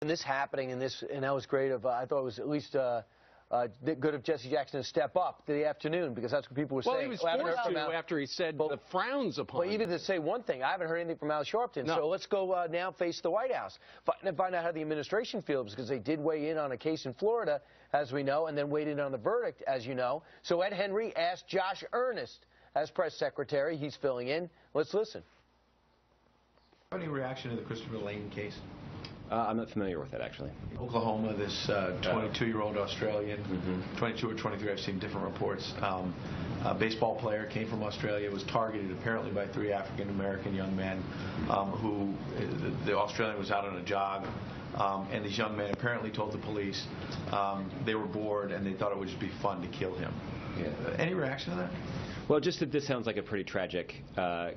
This happening and that was great. I thought it was at least good of Jesse Jackson to step up the afternoon, because that's what people were saying. Well, he was forced to after he said the frowns upon. Well, even to say one thing, I haven't heard anything from Al Sharpton. No. So let's go now face the White House and find out how the administration feels, because they did weigh in on a case in Florida, as we know, and then weighed in on the verdict, as you know. So Ed Henry asked Josh Earnest as press secretary. He's filling in. Let's listen. Any reaction to the Christopher Lane case? I'm not familiar with it, actually. Oklahoma, this 22-year-old Australian, 22 or 23, I've seen different reports. A baseball player came from Australia, was targeted apparently by 3 African-American young men who, the Australian was out on a jog, and these young men apparently told the police they were bored and they thought it would just be fun to kill him. Yeah. Any reaction to that? Well, just that this sounds like a pretty tragic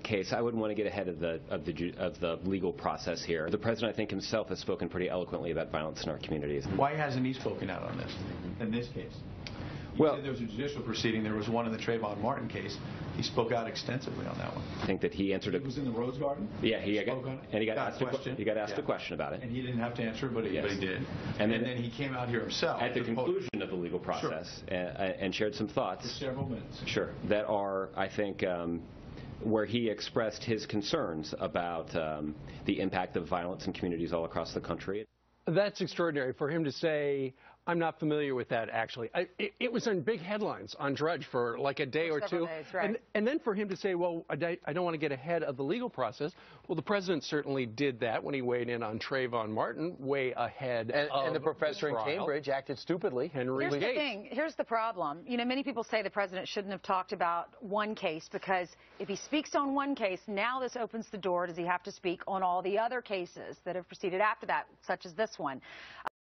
case. I wouldn't want to get ahead of the legal process here. The president, I think, himself has spoken pretty eloquently about violence in our communities. Why hasn't he spoken out on this in this case? You said there was a judicial proceeding. There was one in the Trayvon Martin case. He spoke out extensively on that one. I think that he answered it. He was in the Rose Garden? Yeah, he got asked a question about it. And he didn't have to answer it, but he did. And then he came out here himself. At the conclusion of the legal process, and shared some thoughts. For several minutes. Sure. That are, I think, where he expressed his concerns about the impact of violence in communities all across the country. That's extraordinary for him to say, I'm not familiar with that, actually. It was in big headlines on Drudge for like a day or two. Days, right. And then for him to say, well, I don't want to get ahead of the legal process. Well, the president certainly did that when he weighed in on Trayvon Martin, way ahead of and the professor in Cambridge acted stupidly. Henry Here's the thing. Here's the problem. You know, many people say the president shouldn't have talked about one case, because if he speaks on one case, now this opens the door. Does he have to speak on all the other cases that have proceeded after that, such as this one?